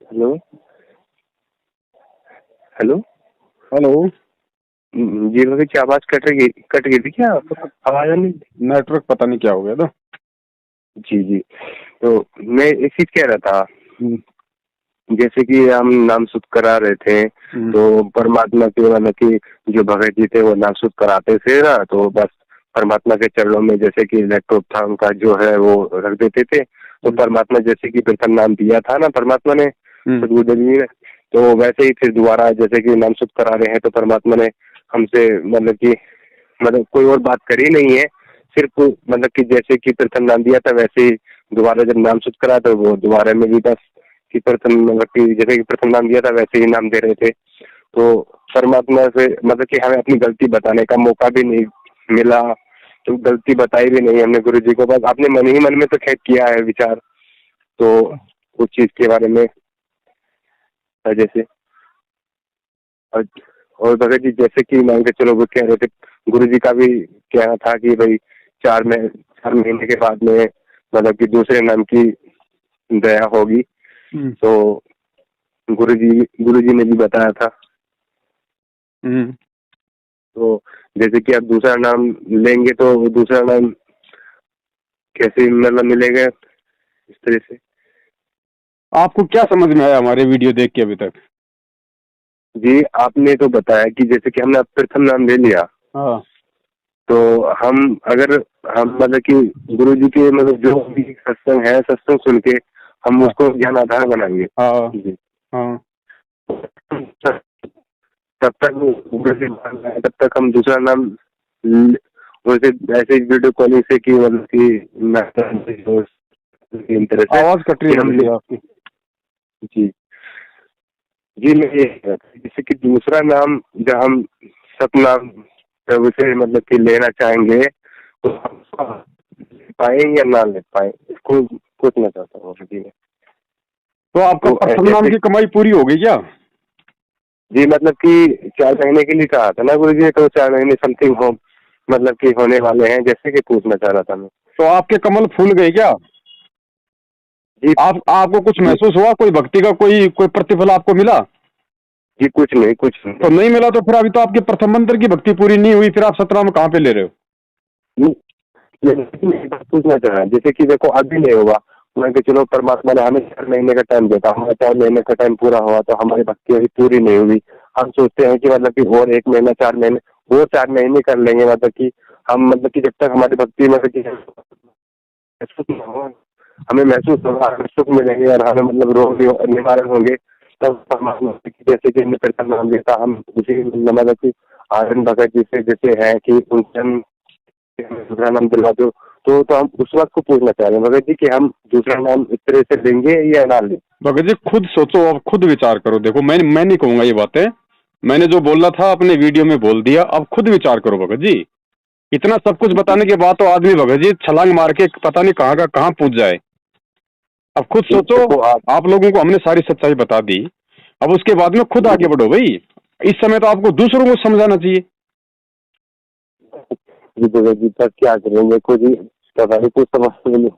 Hello hello. Hello. जी भगत जी, आवाज cut गई थी क्या? आवाज नहीं। नेटवर्क पता नहीं क्या हो गया था। जी जी। तो मैं एक चीज कह रहा था, हम्म, जैसे कि हम नाम शुद्ध करा रहे थे, हम्म, तो परमात्मा के मतलब कि जो भगत जी थे वो नाम शुद्ध कराते थे ना, तो बस परमात्मा के चरणों में जैसे कि लैपटॉप था उनका जो है वो रख देते थे। तो हम्म, परमात्मा जैसे कि प्रथम नाम दिया था ना परमात्मा ने, हम्म, सदगुरुदेव जी ने, तो वैसे ही फिर दोबारा जैसे कि नाम शुद्ध करा रहे हैं तो परमात्मा ने हमसे मतलब कि मतलब कोई और बात करी नहीं है, सिर्फ मतलब कि जैसे कि प्रथम नाम दिया था वैसे ही दोबारा जब नाम शुद्ध करा तो वो दोबारा में भी बस कि प्रथम मतलब कि जैसे कि प्रथम नाम दिया था वैसे ही नाम दे रहे थे। तो परमात्मा से मतलब कि हमें अपनी गलती बताने का मौका भी नहीं मिला, तो गलती बताई भी नहीं हमने गुरु जी को, बस अपने मन ही मन में तो खैर किया है विचार, तो उस चीज के बारे में जैसे। और, और भगत जी जैसे कि मान के चलो वो कह रहे थे, गुरु जी का भी कहना था कि भाई 4 महीने के बाद में मतलब कि दूसरे नाम की दया होगी। हम्म, तो गुरु जी ने भी बताया था। हम्म। तो जैसे कि आप दूसरा नाम लेंगे तो दूसरा नाम कैसे मतलब मिलेगा इस तरह से। आपको क्या समझ में आया हमारे वीडियो देख के अभी तक? जी आपने तो बताया कि जैसे कि हमने प्रथम नाम ले लिया, हाँ, तो हम अगर हम मतलब कि गुरु जी के मतलब जो भी सत्संग है सत्संग सुन के हम हाँ, उसको ज्ञान आधार बनाएंगे। हाँ, जी। हाँ। तब तक वो गुरु जी मान रहे हैं, तब तक हम दूसरा नाम वैसे ऐसे वीडियो कॉलिंग से कि मतलब कि इन तरह से आवाज कट रही कि है हम भगत जी आपकी। जी जी मैं ये कह रहा था, जैसे कि दूसरा नाम जब हम सतनाम प्रभु से मतलब कि लेना चाहेंगे तो हम उसको ले पाएंगे या ना ले पाए, इसको पूछना चाहता हूँ जी मैं। तो आपका तो प्रथम नाम जैसे की कमाई पूरी हो गई क्या? जी मतलब कि 4 महीने के लिए कहा था ना गुरु जी, तो 4 महीने समथिंग हो मतलब कि होने वाले हैं, जैसे कि पूछना चाह रहा था मैं। तो आपके कमल फूल गए क्या? जी आपको कुछ जी महसूस हुआ? कोई भक्ति का कोई कोई प्रतिफल आपको मिला? जी कुछ नहीं कुछ नहीं। तो नहीं मिला तो फिर अभी तो आपके प्रथम मंत्र की भक्ति पूरी नहीं हुई, फिर आप सतनाम कहाँ पे ले रहे हो? ये बात पूछना चाह रहा है, जैसे कि देखो अभी नहीं होगा, मान के चलो परमात्मा ने हमें 4 महीने का टाइम देता, हमारा 4 महीने का टाइम पूरा हुआ तो हमारी भक्ति अभी पूरी नहीं हुई। हम सोचते हैं कि मतलब कि और 1 महीना 4 महीने वो 4 महीने कर लेंगे, मतलब कि हम मतलब कि जब तक हमारी भक्ति मतलब कि महसूस न हो, हमें महसूस होगा, हमें सुख मिलेंगे और हमें मतलब रोग निवारण होंगे, तब परमात्मा की जैसे कि हमने प्रथम नाम लिया था, हम उसी मतलब कि आनंद भगत जी से जैसे है कि उनसे हम दूसरा नाम दिलवा दो, तो हम उस वक्त को पूछना चाह रहे हैं भगत जी कि हम दूसरा नाम इस तरह से लेंगे या ना लें। भगत जी खुद सोचो, अब खुद विचार करो। देखो मैं नहीं कहूंगा ये बातें, मैंने जो बोलना था अपने वीडियो में बोल दिया। अब खुद विचार करो भगत जी। इतना सब कुछ बताने के बाद तो आदमी भगत जी छलांग मार के पता नहीं कहाँ का कहाँ पूछ जाए। अब खुद सोचो। देखो आप आप लोगों को हमने सारी सच्चाई बता दी, अब उसके बाद में खुद आगे बढ़ो भाई। इस समय तो आपको दूसरों को समझाना चाहिए। जी भगत जी तब क्या करेंगे कुछ जी, पता नहीं कुछ समझ में नहीं।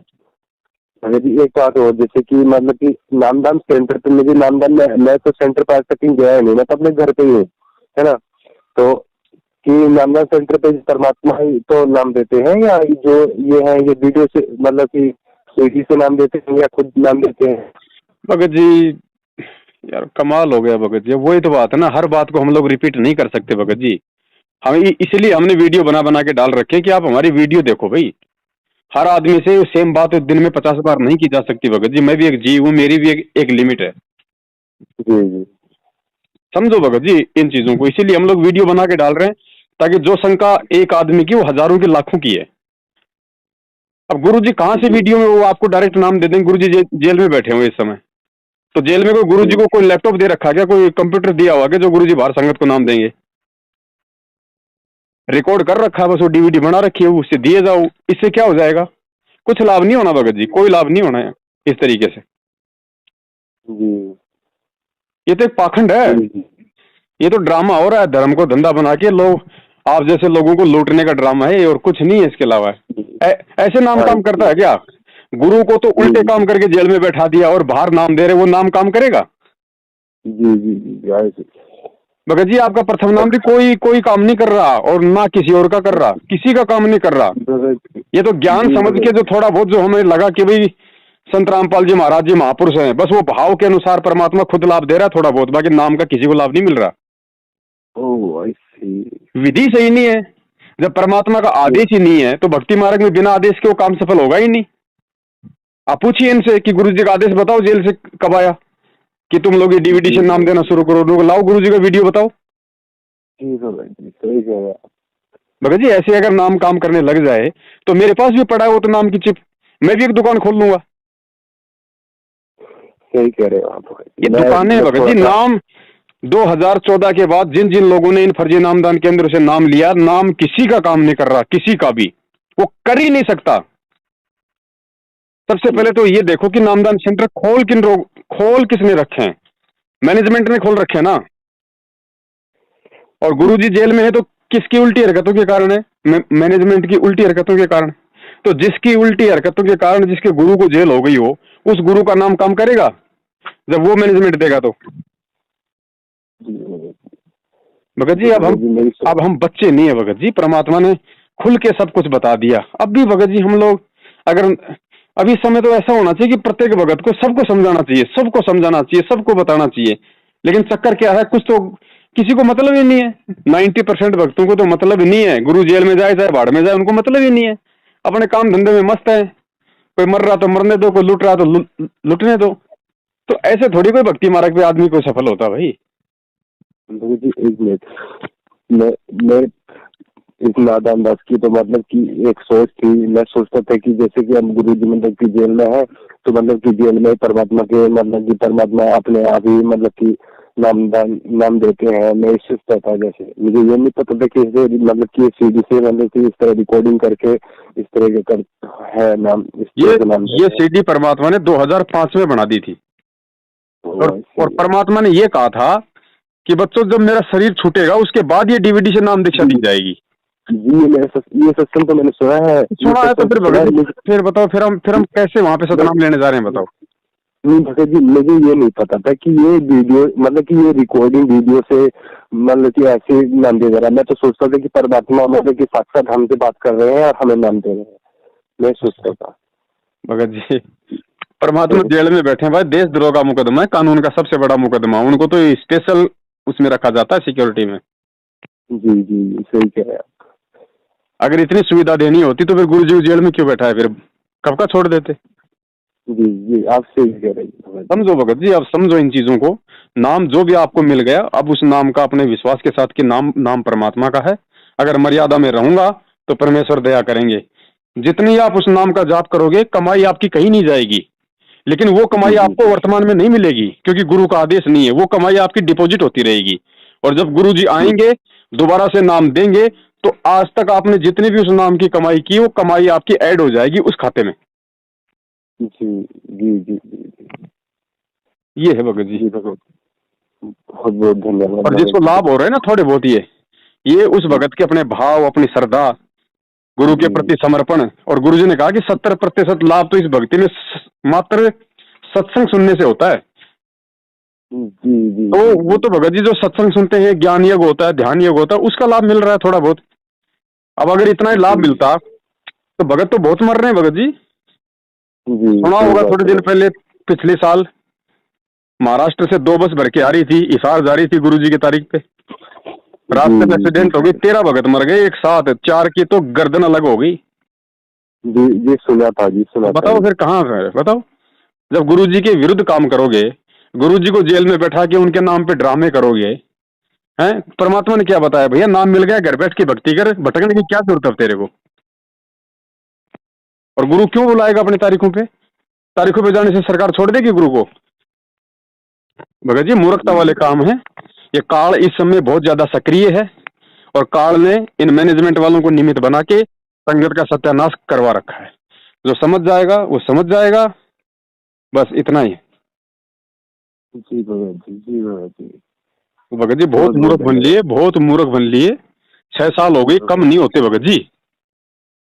भगत जी एक बात और, जैसे कि मतलब कि नामदान सेंटर पे मुझे नामदान में मैं तो सेंटर पर आज तक कहीं गया नहीं, मैं तो अपने घर पे ही हूँ, है ना। तो कि नामदान सेंटर पे परमात्मा ही तो नाम देते हैं या जो ये है ये वीडियो से मतलब कि सीडी से नाम देते हैं या खुद नाम देते हैं। भगत जी यार कमाल हो गया भगत जी। वही तो बात है ना, हर बात को हम लोग रिपीट नहीं कर सकते भगत जी। हमें इसलिए हमने वीडियो बना बना के डाल रखे कि आप हमारी वीडियो देखो भाई। हर आदमी से सेम बात दिन में 50 बार नहीं की जा सकती भगत जी। मैं भी एक जीव हूँ, मेरी भी एक लिमिट है। जी जी समझो भगत जी इन चीजों को, इसीलिए हम लोग वीडियो बना के डाल रहे हैं, ताकि जो शंका एक आदमी की वो हजारों की लाखों की है। अब गुरु जी कहाँ से जी वीडियो में वो आपको डायरेक्ट नाम दे देंगे? गुरु जी जेल में बैठे हुए इस समय। तो जेल में कोई गुरु जी जी को कोई लैपटॉप दे रखा क्या, कोई कंप्यूटर दिया हुआ क्या जो गुरु जी बाहर संगत को नाम देंगे? रिकॉर्ड कर रखा है बस, वो डीवीडी बना रखी है, उससे दिए जाओ। इससे क्या हो जाएगा? कुछ लाभ नहीं होना भगत जी, कोई लाभ नहीं होना है इस तरीके से। जी ये तो एक पाखंड है। जी जी ये तो ड्रामा हो रहा है, धर्म को धंधा बना के लोग आप जैसे लोगों को लूटने का ड्रामा है, और कुछ नहीं है इसके अलावा। जी। ऐसे नाम हाँ काम करता जी है क्या? गुरु को तो उल्टे काम करके जेल में बैठा दिया और बाहर नाम दे रहे, वो नाम काम करेगा? जी जी जी। भगत जी आपका प्रथम नाम भी कोई काम नहीं कर रहा और ना किसी और का कर रहा, किसी का काम नहीं कर रहा। ये तो ज्ञान समझ के जो थोड़ा बहुत जो हमें लगा कि भाई संत रामपाल जी महाराज जी महापुरुष हैं, बस वो भाव के अनुसार परमात्मा खुद लाभ दे रहा है थोड़ा बहुत, बाकी नाम का किसी को लाभ नहीं मिल रहा। ओह आई सी। विधि सही नहीं है। जब परमात्मा का आदेश ही नहीं है तो भक्ति मार्ग में बिना आदेश के वो काम सफल होगा ही नहीं। आप पूछिए इनसे कि गुरु जी का आदेश बताओ जेल से कब आया कि तुम लोग ये डीवीडी से नाम देना शुरू करो, लाओ गुरु जी का वीडियो बताओ। सही कह रहे हैं। भगत जी ऐसे अगर नाम काम करने लग जाए तो मेरे पास भी पड़ा है वो तो नाम की चिप, मैं भी एक दुकान खोल लूंगा। सही कह रहे हो आप। ये दुकानें भगत जी, नाम 2014 के बाद जिन जिन लोगों ने इन फर्जी नामदान केंद्र से नाम लिया, नाम किसी का काम नहीं कर रहा, किसी का भी, वो कर ही नहीं सकता। सबसे पहले तो ये देखो कि नामदान सेंटर खोल किसने रखे हैं? मैनेजमेंट ने खोल रखे हैं ना। और गुरुजी जेल में है तो किसकी उल्टी हरकतों के कारण है? मैनेजमेंट की उल्टी हरकतों के कारण। तो जिसकी उल्टी हरकतों के कारण जिसके गुरु को जेल हो गई हो, उस गुरु का नाम काम करेगा जब वो मैनेजमेंट देगा तो? भगत जी अब हम बच्चे नहीं है भगत जी, परमात्मा ने खुल के सब कुछ बता दिया। अब भी भगत जी हम लोग अगर अभी समय तो ऐसा होना चाहिए कि प्रत्येक भगत को सबको समझाना चाहिए, सबको समझाना चाहिए, सबको बताना चाहिए। लेकिन चक्कर क्या है, कुछ तो किसी को मतलब ही नहीं है। 90% भक्तों को तो मतलब ही नहीं है। गुरु जेल में जाए चाहे बाढ़ में जाए, उनको मतलब ही नहीं है। अपने काम धंधे में मस्त है। कोई मर रहा तो मरने दो, कोई लूट रहा तो लूटने दो। तो ऐसे थोड़ी कोई भक्ति मार्ग पे आदमी कोई सफल होता भाई। एक मिनट, मैं इस नादान दास की तो मतलब कि एक सोच थी। मैं सोचता था कि जैसे कि हम गुरु जी मतलब की जेल में है तो मतलब कि जेल में परमात्मा के मतलब कि परमात्मा अपने आप ही मतलब कि नाम देते हैं। मैं सोचता था, जैसे मुझे ये नहीं पता था कि मतलब कि सीडी से मतलब कि इस तरह रिकॉर्डिंग करके इस तरह के कर है नाम, ये सीडी परमात्मा ने 2005 में बना दी थी। और परमात्मा ने ये कहा था कि बच्चों जब मेरा शरीर छूटेगा उसके बाद ये डीवीडी से नाम दीक्षा दी जाएगी। ये सत्संग तो मैंने सुना है तो फिर बताओ, फिर हम कैसे वहाँ पे सतनाम लेने जा रहे हैं बताओ? नहीं भगत जी, मुझे ये नहीं पता था कि ये वीडियो मतलब कि ये रिकॉर्डिंग वीडियो से मतलब कि ऐसे नाम दे रहा है। मैं तो सोचता था कि परमात्मा मतलब कि साक्षात हमसे बात कर रहे हैं और हमें नाम दे रहे हैं, मैं सोचता था। भगत जी परमात्मा जेल में बैठे हैं भाई, देशद्रोह का मुकदमा है, कानून का सबसे बड़ा मुकदमा। उनको तो स्पेशल उसमें रखा जाता है सिक्योरिटी में। जी जी सही कह रहे हैं। अगर इतनी सुविधा देनी होती तो फिर गुरु जी जेल में क्यों बैठा है? फिर कब का छोड़ देते। जी जी आप सही कह रहे हैं। समझो भगत जी, अब समझो इन चीजों को। नाम जो भी आपको मिल गया, अब उस नाम का अपने विश्वास के साथ कि नाम परमात्मा का है। अगर मर्यादा में रहूंगा तो परमेश्वर दया करेंगे। जितनी आप उस नाम का जाप करोगे, कमाई आपकी कहीं नहीं जाएगी। लेकिन वो कमाई आपको वर्तमान में नहीं मिलेगी क्योंकि गुरु का आदेश नहीं है। वो कमाई आपकी डिपॉजिट होती रहेगी। और जब गुरु जी आएंगे दोबारा से नाम देंगे तो आज तक आपने जितनी भी उस नाम की कमाई की, वो कमाई आपकी ऐड हो जाएगी उस खाते में। जी जी जी जी ये है भगत जी। बहुत बहुत धन्यवाद। और जिसको लाभ हो रहा है ना थोड़े बहुत, ये उस भगत के अपने भाव, अपनी श्रद्धा, गुरु के प्रति समर्पण। और गुरु जी ने कहा कि 70% लाभ तो इस भक्ति में मात्र सत्संग सुनने से होता है। जी तो वो तो भगत जी जो सत्संग सुनते हैं, ज्ञान योग होता है, ध्यान योग होता है, उसका लाभ मिल रहा है थोड़ा बहुत। अब अगर इतना ही लाभ मिलता तो भगत तो बहुत मर रहे हैं भगत जी। सुना होगा थोड़े दिन पहले, पिछले साल महाराष्ट्र से 2 बस भर के आ रही थी, हिसार जा रही थी गुरु जी की तारीख पे। रास्ते में एक्सीडेंट हो गई, 13 भगत मर गए एक साथ। 4 की तो गर्दन अलग हो गई। जी सुना था जी, सुना। बताओ फिर कहाँ है? बताओ, जब गुरु जी के विरुद्ध काम करोगे, गुरु जी को जेल में बैठा के उनके नाम पे ड्रामे करोगे, हैं? परमात्मा ने क्या बताया? भैया नाम मिल गया, घर बैठ के भक्ति कर, भटकने की क्या जरूरत है तेरे को? और गुरु क्यों बुलाएगा अपनी तारीखों पे? तारीखों पे जाने से सरकार छोड़ देगी गुरु को? भगत जी मूर्खता वाले काम है। ये काल इस समय बहुत ज्यादा सक्रिय है और काल ने इन मैनेजमेंट वालों को निमित्त बना के संगत का सत्यानाश करवा रखा है। जो समझ जाएगा वो समझ जाएगा, बस इतना ही। जी भगत जी, जी भगत जी। भगत जी बहुत मूर्ख बन लिए, बहुत मूर्ख बन लिए। 6 साल हो गई, कम नहीं होते भगत जी।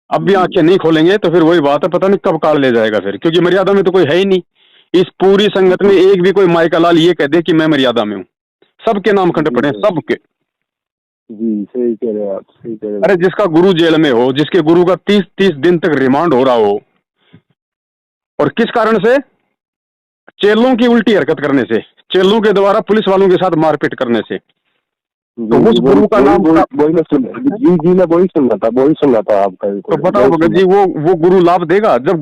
अब भी आंखें नहीं खोलेंगे तो फिर वही बात है, पता नहीं कब काल ले जाएगा फिर, क्योंकि मर्यादा में तो कोई है ही नहीं। इस पूरी संगत में एक भी कोई माई का लाल ये कह दे कि मैं मर्यादा में हूँ, सबके नाम खंड पड़े हैं, सबके। जी सही कह रहे हैं आप, सही कह रहे हैं। अरे जिसका गुरु जेल में हो, जिसके गुरु का 30-30 दिन तक रिमांड हो रहा हो, और किस कारण से? चेलों की उल्टी हरकत करने से, चेलों के द्वारा पुलिस वालों के साथ मारपीट करने से। तो उस गुरु का नाम वही मैं सुन जी मैं वही सुनना था आपका। तो बताओ भगत जी, वो गुरु लाभ देगा? जब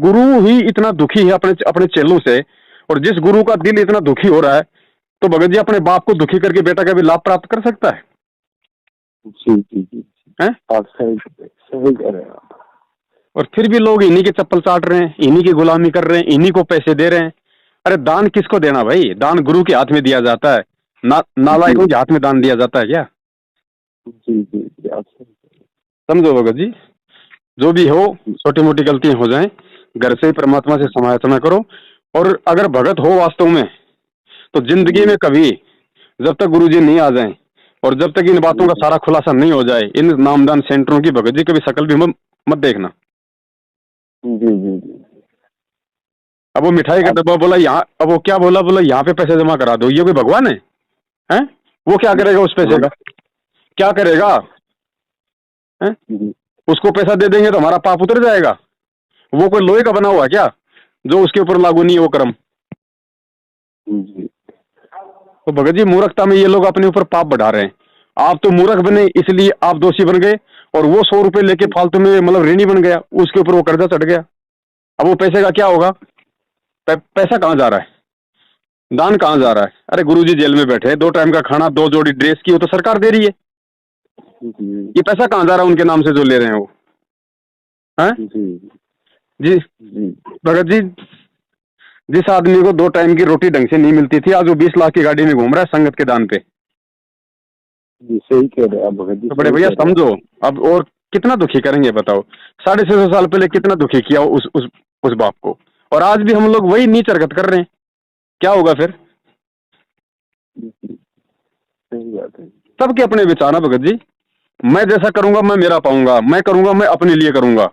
गुरु ही इतना दुखी है अपने चेलों से, और जिस गुरु का दिल इतना दुखी हो रहा है, तो भगत जी अपने बाप को दुखी करके बेटा का भी लाभ प्राप्त कर सकता है? जी जी जी हैं? आप सही कह रहे हैं आप। और फिर भी लोग इन्हीं के चप्पल चाट रहे हैं, इन्हीं की गुलामी कर रहे हैं, इन्हीं को पैसे दे रहे हैं। अरे दान किसको देना भाई? दान गुरु के हाथ में दिया जाता है, नालायकों के हाथ में दान दिया जाता है क्या? जी जी आप समझो भगत जी, जो भी हो, छोटी मोटी गलतियां हो जाएं, घर से ही परमात्मा से समायाचना करो। और अगर भगत हो वास्तव में, तो जिंदगी में कभी, जब तक गुरुजी नहीं आ जाएं और जब तक इन बातों का सारा खुलासा नहीं हो जाए, इन नामदान सेंटरों की भगत जी कभी शकल भी मत देखना। जी जी जी। अब वो मिठाई का डब्बा बोला यहाँ, अब वो क्या बोला यहाँ पे पैसे जमा करा दो, ये कोई भगवान है? हैं? वो क्या करेगा उस पैसे का? क्या करेगा? हैं? उसको पैसा दे देंगे तो हमारा पाप उतर जाएगा? वो कोई लोहे का बना हुआ क्या जो उसके ऊपर लागू नहीं है वो कर्म? तो भगत जी मूर्खता में ये लोग अपने ऊपर पाप बढ़ा रहे हैं। आप तो मूर्ख बने इसलिए आप दोषी बन गए, और वो 100 रुपए लेके फालतू में मतलब ऋणी बन गया, उसके ऊपर वो कर्जा चढ़ गया। अब वो पैसे का क्या होगा? पैसा कहाँ जा रहा है? दान कहाँ जा रहा है? अरे गुरुजी जेल में बैठे, 2 टाइम का खाना, 2 जोड़ी ड्रेस की वो तो सरकार दे रही है। ये पैसा कहाँ जा रहा है उनके नाम से जो ले रहे हैं वो? हैं? जी भगत जी, जिस आदमी को 2 टाइम की रोटी ढंग से नहीं मिलती थी, आज वो 20 लाख की गाड़ी में घूम रहा है संगत के दान पे। सही कह रहे हैं आप भगत जी। तो बड़े भैया समझो, अब और कितना दुखी करेंगे बताओ? 650 साल पहले कितना दुखी किया उस बाप को, और आज भी हम लोग वही नीच हरकत कर रहे हैं। क्या होगा फिर? सही बात है। सबके अपने विचार है भगत जी। मैं जैसा करूंगा मैं मेरा पाऊंगा, मैं करूंगा मैं अपने लिए करूंगा।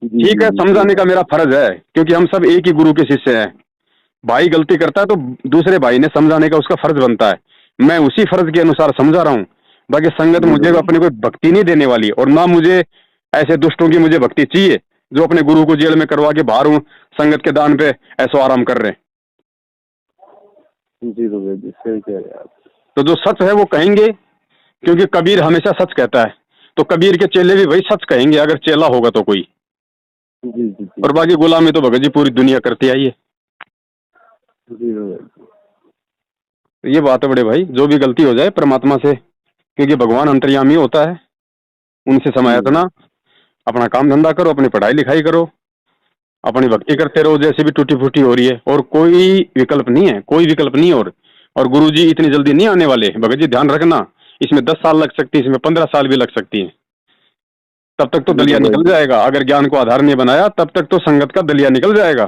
ठीक है, समझाने का मेरा फर्ज है, क्योंकि हम सब एक ही गुरु के शिष्य हैं। भाई गलती करता है तो दूसरे भाई ने समझाने का उसका फर्ज बनता है। मैं उसी फर्ज के अनुसार समझा रहा हूँ। बाकी संगत मुझे अपनी कोई भक्ति नहीं देने वाली, और ना मुझे ऐसे दुष्टों की मुझे भक्ति चाहिए जो अपने गुरु को जेल में करवा के बाहर हूँ संगत के दान पे ऐसो आराम कर रहे हैं। जी सही कह रहे हैं आप। तो जो सच है वो कहेंगे, क्योंकि कबीर हमेशा सच कहता है। तो कबीर के चेले भी वही सच कहेंगे अगर चेला होगा तो कोई। जी। और बाकी गुलामी तो भगत जी पूरी दुनिया करती आई है। ये बात है बड़े भाई, जो भी गलती हो जाए परमात्मा से, क्योंकि भगवान अंतर्यामी होता है, उनसे समायातना, अपना काम धंधा करो, अपनी पढ़ाई लिखाई करो, अपनी भक्ति करते रहो जैसे भी टूटी फूटी हो रही है, और कोई विकल्प नहीं है, कोई विकल्प नहीं है। और गुरुजी इतनी जल्दी नहीं आने वाले भगत जी, ध्यान रखना। इसमें 10 साल लग सकती है, इसमें 15 साल भी लग सकती है। तब तक तो दलिया निकल जाएगा। अगर ज्ञान को आधार नहीं बनाया तब तक तो संगत का दलिया निकल जाएगा।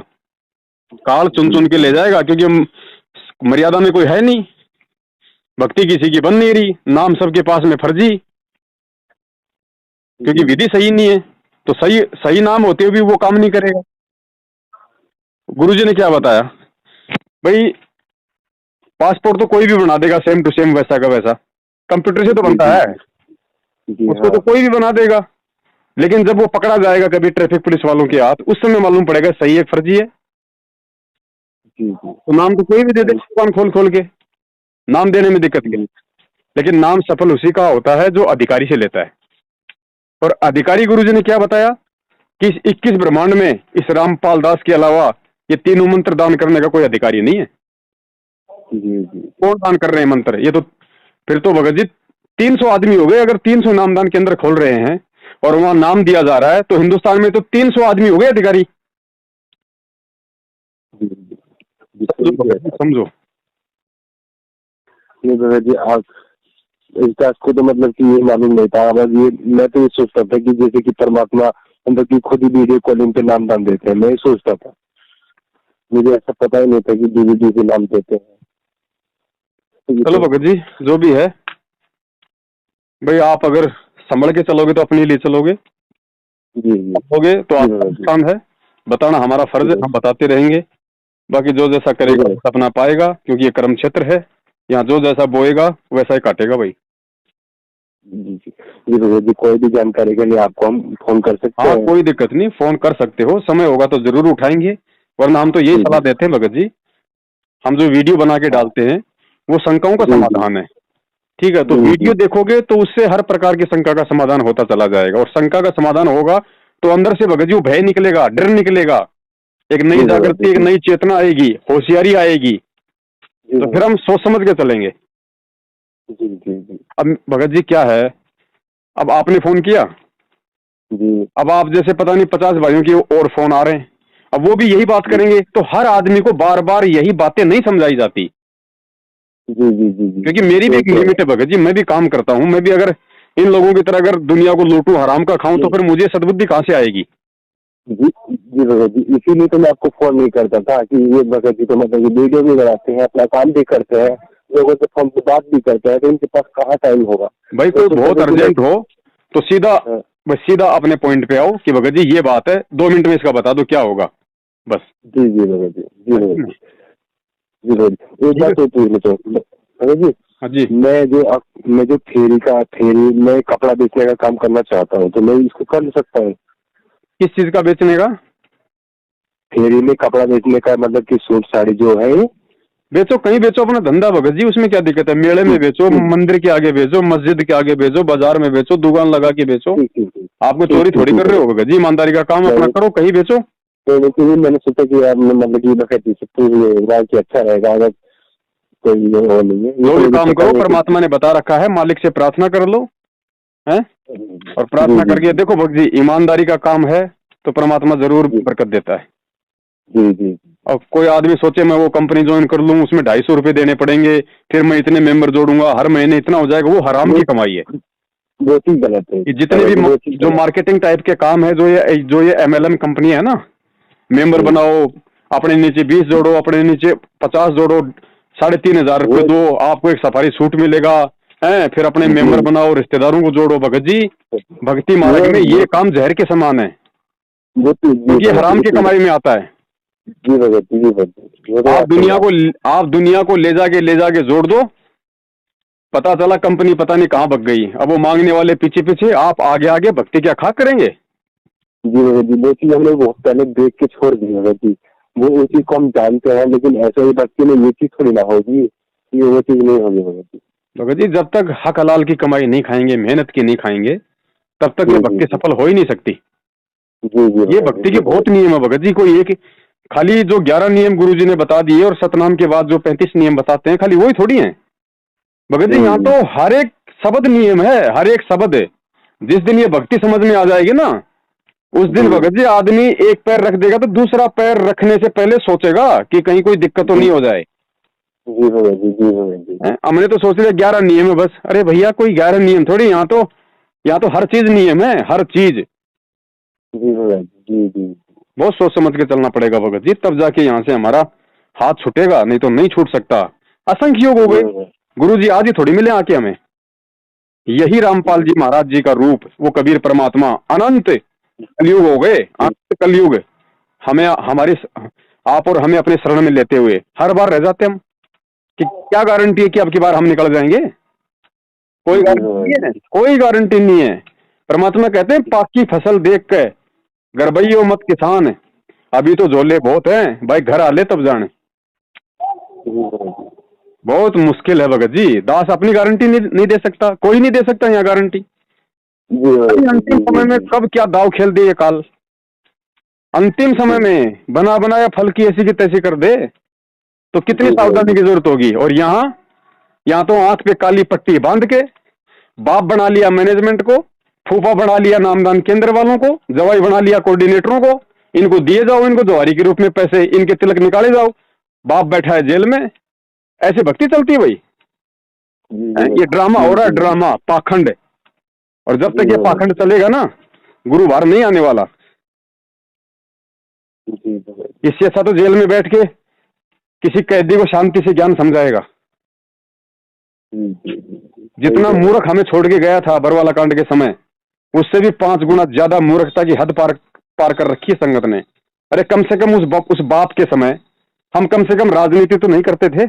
काल चुन चुन के ले जाएगा, क्योंकि मर्यादा में कोई है नहीं, भक्ति किसी की बन नहीं रही, नाम सबके पास में फर्जी, क्योंकि विधि सही नहीं है। तो सही नाम होते हुए भी वो काम नहीं करेगा। गुरुजी ने क्या बताया भाई? पासपोर्ट तो कोई भी बना देगा सेम टू सेम, वैसा का वैसा, कंप्यूटर से तो बनता है, उसको तो कोई भी बना देगा। लेकिन जब वो पकड़ा जाएगा कभी ट्रैफिक पुलिस वालों के हाथ, उस समय मालूम पड़ेगा सही है फर्जी है। तो नाम तो कोई भी दे दे दुकान खोल के, नाम देने में दिक्कत नहीं। लेकिन नाम सफल उसी का होता है जो अधिकारी से लेता है। और अधिकारी गुरुजी ने क्या बताया कि इस 21 ब्रह्मांड में इस रामपाल दास के अलावा ये 3 मंत्र दान करने का कोई अधिकारी नहीं है। कौन दान कर रहे हैं मंत्र? ये तो फिर तो भगत जी 300 आदमी हो गए। अगर 300 नामदान केंद्र खोल रहे हैं और वहां नाम दिया जा रहा है, तो हिंदुस्तान में तो 300 आदमी हो गए अधिकारी। समझो भगत जी आप इसका को तो मतलब कि ये मालूम नहीं था। ये मैं तो ये सोचता था कि जैसे कि परमात्मा मतलब कि खुद ही वीडियो कॉलिंग पे नाम दान देते हैं। मैं ये सोचता था, मुझे ऐसा पता ही नहीं था कि डीवीडी पे नाम देते हैं। चलो भगत जी जो भी है भाई, आप अगर संभल के चलोगे तो अपने लिए चलोगे, जी जी हो गए तो जी आपका भगत जी। नुकसान है, बताना हमारा फर्ज है, हम बताते रहेंगे। बाकी जो जैसा जी करेगा भगत वैसा अपना पाएगा, क्योंकि ये कर्म क्षेत्र है, यहाँ जो जैसा बोएगा वैसा ही काटेगा भाई। जी जी जी भगत जी, कोई भी जानकारी के लिए आपको हम फोन कर सकते हाँ हैं? कोई दिक्कत नहीं, फोन कर सकते हो, समय होगा तो जरूर उठाएंगे। वरना हम तो यही जी सलाह जी देते हैं भगत जी, हम जो वीडियो बना के हाँ डालते हैं वो शंकाओं का जी जी समाधान है। ठीक है, तो जी जी वीडियो देखोगे तो उससे हर प्रकार की शंका का समाधान होता चला जाएगा, और शंका का समाधान होगा तो अंदर से भगत जी वो भय निकलेगा, डर निकलेगा, एक नई जी भगत जागृति, एक जी नई चेतना आएगी, होशियारी आएगी। जी तो फिर भगत हम सोच समझ के चलेंगे। जी जी जी अब भगत जी क्या है, अब आपने फोन किया, जी अब आप जैसे पता नहीं 50 भाइयों की और फोन आ रहे हैं, अब वो भी यही बात जी करेंगे, तो हर आदमी को बार बार यही बातें नहीं समझाई जाती। जी जी जी जी क्योंकि मेरी भी वो एक तो है। लिमिट है भगत जी, मैं भी काम करता हूँ, मैं भी अगर इन लोगों की तरह अगर दुनिया को लूटूं, हराम का खाऊं, तो जी फिर मुझे सद्बुद्धि कहाँ से आएगी। जी जी भगत जी, इसीलिए तो मैं आपको फोन नहीं करता था कि ये भगत जी तो मतलब कि वीडियो भी बनाते हैं, अपना काम भी करते हैं, लोगों से फोन पे बात भी करते हैं, तो इनके पास कहाँ टाइम होगा? भाई मैं कोई सोचा बहुत था कि मैं अर्जेंट हो तो सीधा, बस सीधा अपने पॉइंट पे आओ कि भगत जी ये बात है, 2 मिनट में इसका बता दो क्या होगा, बस। जी जी भगत जी जी भगत जी जी भगत जी, एक ठीक है। बात और पूछनी तो भगत जी, हाँ जी। मैं जो थेरी में कपड़ा बेचने का काम करना चाहता हूँ, तो मैं इसको कर सकता हूँ? किस चीज का बेचने का? थेरी में कपड़ा बेचने का मतलब कि सूट साड़ी जो है ये? बेचो, कहीं बेचो अपना धंधा भगत जी, उसमें क्या दिक्कत है, मेले में ठीक बेचो, ठीक मंदिर के आगे बेचो, मस्जिद के आगे बेचो, बाजार में बेचो, दुकान लगा के बेचो। ठीक ठीक ठीक आपको ठीक चोरी ठीक थोड़ी ठीक कर रहे भगत हो भगत जी, ईमानदारी का काम अपना जी। करो, कहीं बेचो। तो लेकिन मैंने सोचा कि यार मतलब कि बकैती से पूरी कि अच्छा रहेगा, अगर कोई ये वो नहीं है, ये जो तो भी मुझे काम पता करो नहीं कि। परमात्मा ने बता रखा है, मालिक से प्रार्थना कर लो, है, और जी प्रार्थना जी करके देखो भगत जी, ईमानदारी का काम है तो परमात्मा जरूर जी बरकत देता है। जी जी और कोई आदमी सोचे मैं वो कंपनी ज्वाइन कर लूं, उसमें 250 रुपये देने पड़ेंगे, फिर मैं इतने मेंबर जोड़ूंगा, हर महीने इतना हो जाएगा, वो हराम वो की कमाई है। वो चीज गलत है ये जितने भी वो चीज जो गलत मार्केटिंग टाइप के काम है, जो ये MLM कंपनी है ना, मेंबर है। बनाओ, अपने नीचे 20 जोड़ो, अपने नीचे 50 जोड़ो, 3,500 रुपये वो दो, आपको एक सफारी सूट मिलेगा, है, फिर अपने मेंबर जी बनाओ, रिश्तेदारों को जोड़ो, भगत जी भक्ति मार्ग में वो ये काम जहर के समान है, वो चीज जी क्योंकि ये भगत हराम वो की चीज कमाई में आता है। जी भगत जी भगत जी, वो तो आप बात सही है आपकी। आप दुनिया को ले जाके जोड़ दो, पता चला कंपनी पता नहीं कहाँ भग गई, अब वो मांगने वाले पीछे पीछे, आप आगे आगे, भक्ति क्या खा करेंगे। जी भगत जी, वो चीज हमने बहुत पहले देख के छोड़ दी भगत जी, वो चीज को हम जानते हैं, लेकिन ऐसे ही भक्ति में ये चीज थोड़ी ना होगी, ये वो चीज नहीं होगी भगत जी। भगत जी जब तक हक हलाल की कमाई नहीं खाएंगे, मेहनत की नहीं खाएंगे, तब तक ये जी जी भक्ति जी सफल हो ही नहीं सकती। जी जी ये भगत भक्ति जी के बहुत नियम है भगत जी, कोई एक खाली जो 11 नियम गुरु जी ने बता दिए और सतनाम के बाद जो 35 नियम बताते हैं, खाली वही थोड़ी हैं भगत जी, यहाँ जी तो हर एक शब्द नियम है, हर एक शब्द है। जिस दिन ये भक्ति समझ में आ जाएगी ना, उस दिन जी भगत जी आदमी एक पैर रख देगा तो दूसरा पैर रखने से पहले सोचेगा कि कहीं कोई दिक्कत तो जी नहीं हो जाए। जी भगत जी जी भगत जी हमने तो सोच लिया 11 नियम है बस, अरे भैया कोई 11 नियम थोड़ी, यहाँ तो हर चीज नियम है, हर चीज। जी भगत जी जी बहुत सोच समझ के चलना पड़ेगा भगत जी, तब जाके यहाँ से हमारा हाथ छूटेगा, नहीं तो नहीं छूट सकता। असंख्य योग हो जी गए, भगत गुरु जी आज ही थोड़ी मिले आके हमें, यही रामपाल जी महाराज जी का रूप, वो कबीर परमात्मा, अनंत कलयुग हो गए, जी अनंत कलयुग, हमें हमारी आप और हमें अपने शरण में लेते हुए हर बार रह जाते हम, कि क्या गारंटी है कि अब की बार हम निकल जाएंगे, कोई जी गारंटी नहीं है, भगत कोई गारंटी नहीं है। परमात्मा कहते हैं पाकी फसल देख के गड़बइयो मत किसान, अभी तो झोले बहुत हैं भाई, घर आ ले तब जाने। जी भगत बहुत मुश्किल है भगत जी, दास अपनी गारंटी नहीं दे सकता, कोई नहीं दे सकता यहाँ गारंटी। जी भगत अभी जी अंतिम जी समय में जी कब क्या दाव खेल दे ये काल, अंतिम समय में बना बनाया फल की ऐसी की तैसी कर दे, तो कितनी जी सावधानी भगत की जरूरत होगी। और यहाँ तो आंख पे काली पट्टी बांध के बाप बना लिया मैनेजमेंट को, फूफा बना लिया नामदान केंद्र वालों को, जवाई बना लिया कोऑर्डिनेटरों को, इनको दिए जाओ, इनको जवारी के रूप में पैसे, इनके तिलक निकाले जाओ, बाप बैठा है जेल में, ऐसे भक्ति चलती है भाई। जी ये ड्रामा हो रहा है, ड्रामा, पाखंड। और जब तक ये पाखंड चलेगा ना, गुरु बाहर नहीं आने वाला। जी भगत इससे अच्छा तो जेल में बैठ के किसी कैदी को शांति से ज्ञान समझाएगा। जी जी जितना सही है। मूर्ख हमें छोड़ के गया था बरवाला कांड के समय, उससे भी 5 गुना ज्यादा मूर्खता की हद पार पार कर रखी है संगत ने। अरे कम से कम उस बाप के समय हम कम से कम राजनीति तो नहीं करते थे,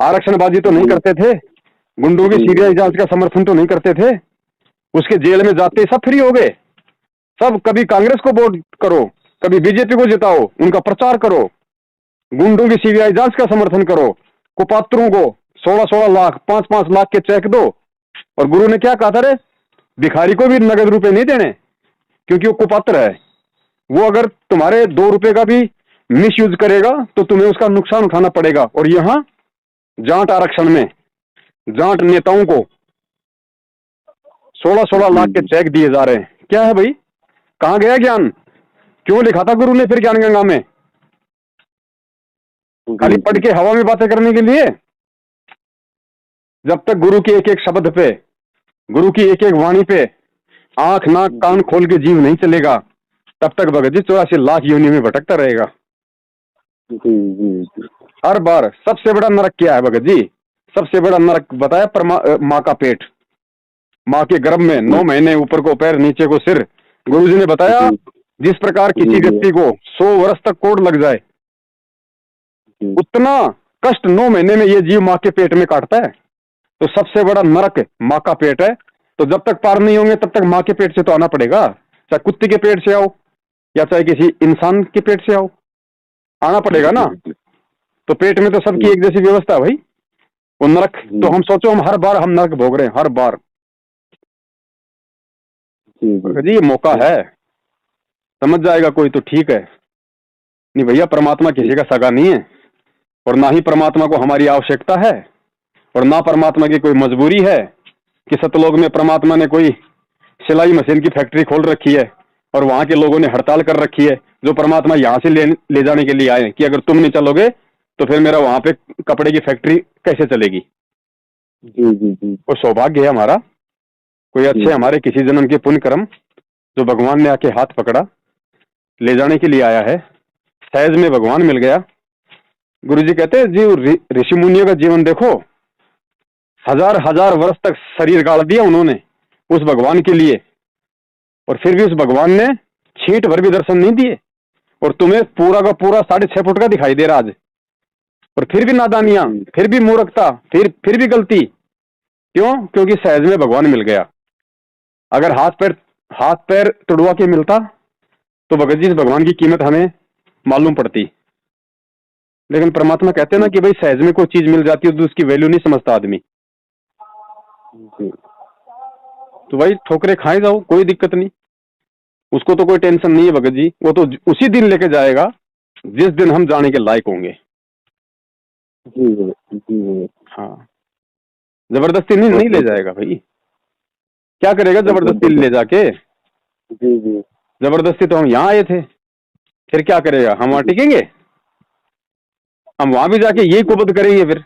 आरक्षणबाजी तो नहीं करते थे, गुंडों की सीबीआई जांच का समर्थन तो नहीं करते थे, उसके जेल में जाते सब फ्री हो गए सब। कभी कांग्रेस को वोट करो, कभी बीजेपी को जिताओ, उनका प्रचार करो, गुंडों की सीबीआई जांच का समर्थन करो, कुपात्रों को 16-16 लाख 5-5 लाख के चेक दो। और गुरु ने क्या कहा था रे, भिखारी को भी नगद रुपए नहीं देने, क्योंकि वो कुपात्र है। वो अगर तुम्हारे 2 रुपए का भी मिस यूज करेगा तो तुम्हें उसका नुकसान उठाना पड़ेगा। और यहां जाट आरक्षण में जाट नेताओं को 16-16 लाख के चेक दिए जा रहे हैं। क्या है भाई, कहां गया ज्ञान? क्यों लिखा था गुरु ने फिर ज्ञान गंगा में? खाली पढ़ के हवा में बातें करने के लिए? जब तक गुरु के एक एक शब्द पे, गुरु की एक एक वाणी पे आंख नाक कान खोल के जीव नहीं चलेगा, तब तक भगत जी 84 लाख योनि में भटकता रहेगा। हर बार सबसे बड़ा नरक क्या है भगत जी? सबसे बड़ा नरक बताया, माँ का पेट, माँ के गर्भ में 9 महीने ऊपर को पैर नीचे को सिर। गुरुजी ने बताया जिस प्रकार किसी व्यक्ति को 100 वर्ष तक कोढ़ लग जाए, उतना कष्ट 9 महीने में ये जीव माँ के पेट में काटता है। तो सबसे बड़ा नरक माँ का पेट है। तो जब तक पार नहीं होंगे तब तक माँ के पेट से तो आना पड़ेगा, चाहे कुत्ते के पेट से आओ या चाहे किसी इंसान के पेट से आओ, आना पड़ेगा ना। तो पेट में तो सबकी एक जैसी व्यवस्था है भाई। वो नरक तो हम सोचो, हम हर बार हम नरक भोग रहे हैं, हर बार। जी ये मौका है, समझ जाएगा कोई तो ठीक है, नहीं भैया परमात्मा किसी का सगा नहीं है, और ना ही परमात्मा को हमारी आवश्यकता है, और ना परमात्मा की कोई मजबूरी है कि सतलोक में परमात्मा ने कोई सिलाई मशीन की फैक्ट्री खोल रखी है और वहां के लोगों ने हड़ताल कर रखी है, जो परमात्मा यहां से ले जाने के लिए आए कि अगर तुम नहीं चलोगे तो फिर मेरा वहां पे कपड़े की फैक्ट्री कैसे चलेगी। जी। वो सौभाग्य है हमारा, कोई अच्छे हमारे किसी जन्म के पुण्य कर्म जो भगवान ने आके हाथ पकड़ा ले जाने के लिए आया है, सहज में भगवान मिल गया। गुरुजी कहते हैं जी ऋषि मुनियों का जीवन देखो, 1000 वर्ष तक शरीर गाड़ दिया उन्होंने उस भगवान के लिए, और फिर भी उस भगवान ने छींट भर भी दर्शन नहीं दिए। और तुम्हें पूरा का पूरा 6.5 फुट का दिखाई दे रहा आज, और फिर भी नादानियां, फिर भी मूर्खता, फिर भी गलती। क्यों? क्योंकि सहज में भगवान मिल गया। अगर हाथ पैर तुड़वा के मिलता तो भगत जी भगवान की कीमत हमें मालूम पड़ती। लेकिन परमात्मा कहते हैं ना कि भाई सहज में कोई चीज मिल जाती है तो उसकी वैल्यू नहीं समझता आदमी। तो भाई ठोकरे खाए जाओ, कोई दिक्कत नहीं, उसको तो कोई टेंशन नहीं है भगत जी। वो तो उसी दिन लेके जाएगा जिस दिन हम जाने के लायक होंगे। हाँ, जबरदस्ती नहीं ले जाएगा भाई। क्या करेगा जबरदस्ती ले जाके? जबरदस्ती तो हम यहाँ आए थे, फिर क्या करेगा? हम वहां टिकेंगे? हम वहां भी जाके यही कुबद करेंगे, फिर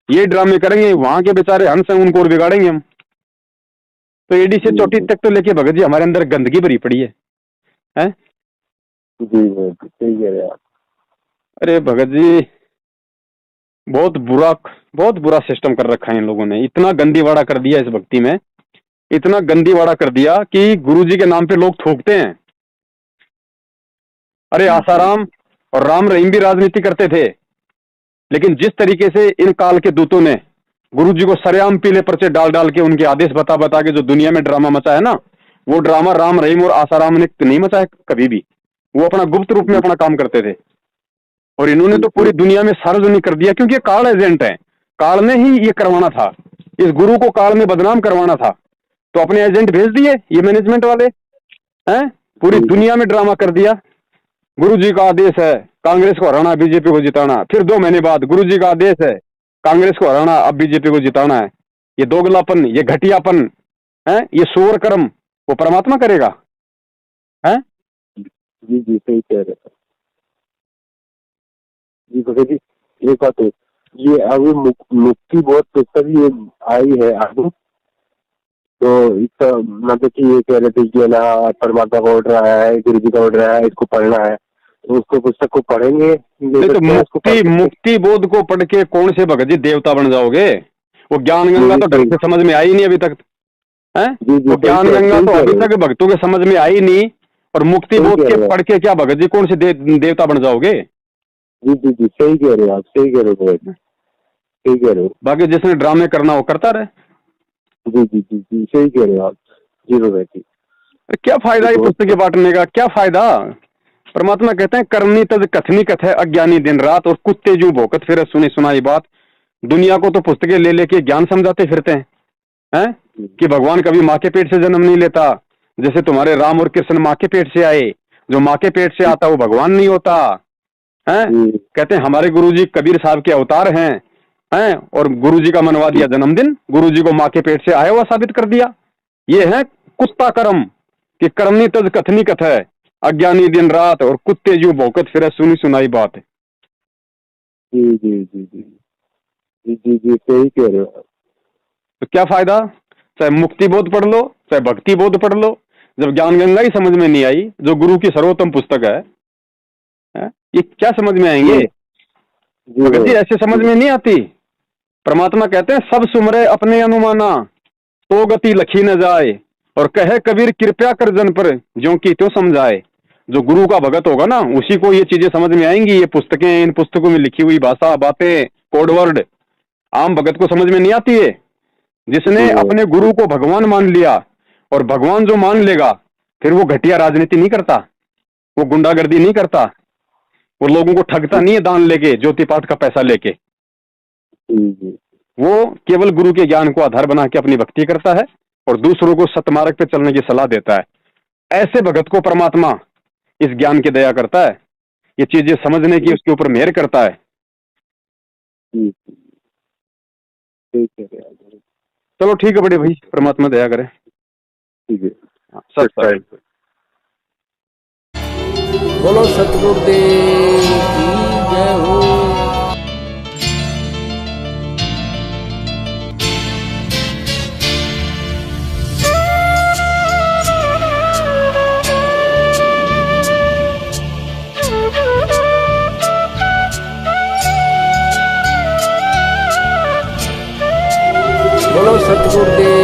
ये ड्रामे करेंगे, वहां के बेचारे हंस हैं उनको और बिगाड़ेंगे हम। तो एडी से चोटी तक तो लेके भगत जी हमारे अंदर गंदगी भरी पड़ी है, हैं? अरे भगत जी बहुत बुरा सिस्टम कर रखा है इन लोगों ने। इतना गंदीवाड़ा कर दिया इस भक्ति में, इतना गंदीवाड़ा कर दिया कि गुरुजी के नाम पे लोग थूकते हैं। अरे आसाराम और राम रहीम भी राजनीति करते थे, लेकिन जिस तरीके से इन काल के दूतों ने गुरुजी को सरेआम पीले पर्चे डाल के उनके आदेश बता के जो दुनिया में ड्रामा मचाया ना, वो ड्रामा राम रहीम और आसाराम ने नहीं मचाया कभी भी। वो अपना गुप्त रूप में अपना काम करते थे, और इन्होंने तो पूरी दुनिया में सार्वजनिक कर दिया, क्योंकि ये काल एजेंट है। काल ने ही ये करवाना था, इस गुरु को काल में बदनाम करवाना था, तो अपने एजेंट भेज दिए ये मैनेजमेंट वाले हैं, पूरी दुनिया में ड्रामा कर दिया। गुरुजी का आदेश है कांग्रेस को हराना, बीजेपी को जिताना। फिर 2 महीने बाद गुरुजी का आदेश है कांग्रेस को हराना, अब बीजेपी को जिताना है। ये दोगलापन, ये घटियापन है, ये सूअर कर्म वो परमात्मा करेगा? है जी सही कह रहे हैं जी भगत जी। एक बात है, ये अभी मुक्ति बहुत पुस्तक ये आई है आगे, तो इसका मतलब कि ये कह रहे थे कि ना परमात्मा का ऑर्डर आया है, गुरु जी का ऑर्डर आया है, इसको पढ़ना है, तो उसको पुस्तक को पढ़ेंगे। तो मुक्ति बोध को पढ़ के कौन से भगत जी देवता बन जाओगे? वो ज्ञान गंगा तो ढंग से समझ में आई नहीं अभी तक। है? जी, तो ज्ञान गंगा तो अभी तक भक्तों के समझ में आई नहीं, और मुक्ति बोध के पढ़ के क्या भगत जी कौन से देवता बन जाओगे? जी जी जी, सही कह रहे हो आप, सही कह रहे हो, सही कह रहे हो। बाकी जिसने ड्रामे करना वो करता रहे। जी जी जी जी, सही कह रहे हो आप। जी भगत जी, क्या फायदा ये पुस्तकें बांटने का, क्या फायदा? परमात्मा कहते हैं करनी तज कथनी कथ है अज्ञानी दिन रात, और कुत्ते जू भौंकत फिर सुनी सुनाई बात। दुनिया को तो पुस्तकें ले लेके ज्ञान समझाते फिरते हैं कि भगवान कभी माँ के पेट से जन्म नहीं लेता, जैसे तुम्हारे राम और कृष्ण माँ के पेट से आए, जो माँ के पेट से आता वो भगवान नहीं होता है। कहते हैं हमारे गुरुजी कबीर साहब के अवतार हैं, और गुरुजी का मनवा दिया जन्मदिन, गुरुजी को माँ के पेट से आया हुआ साबित कर दिया। ये है कुत्ता कर्म कि करनी तज कथनी कथ है अज्ञानी दिन रात, और कुत्ते जू भौंकत फिर सुनी सुनाई बात। जी जी जी जी जी जी जी, सही कह रहे हो। तो क्या फायदा? चाहे मुक्ति बोध पढ़ लो, चाहे भक्ति बोध पढ़ लो, जब ज्ञान गंगा ही समझ में नहीं आई, जो गुरु की सर्वोत्तम पुस्तक है, ये क्या समझ में आएंगे? भगत जी ऐसे समझ में नहीं आती। परमात्मा कहते हैं सब सुमरे अपने अनुमाना, तो गति लखी न जाए, और कहे कबीर कृपया कर जन पर ज्यों की त्यों समझाए। जो गुरु का भगत होगा ना, उसी को ये चीजें समझ में आएंगी। ये पुस्तकें, इन पुस्तकों में लिखी हुई भाषा, बातें, कोडवर्ड आम भगत को समझ में नहीं आती है। जिसने अपने गुरु को भगवान मान लिया, और भगवान जो मान लेगा, फिर वो घटिया राजनीति नहीं करता, वो गुंडागर्दी नहीं करता, वो लोगों को ठगता नहीं है दान लेके, ज्योति पाठ का पैसा लेके। वो केवल गुरु के ज्ञान को आधार बना के अपनी भक्ति करता है, और दूसरों को सतमार्ग पे चलने की सलाह देता है। ऐसे भगत को परमात्मा इस ज्ञान की दया करता है, ये चीजें समझने की उसके ऊपर मेहर करता है। चलो ठीक है बड़े भाई, परमात्मा दया करे। ठीक है, सब्सक्राइब। बोलो सतगुरुदेव की जय हो। बोलो सतगुरुदेव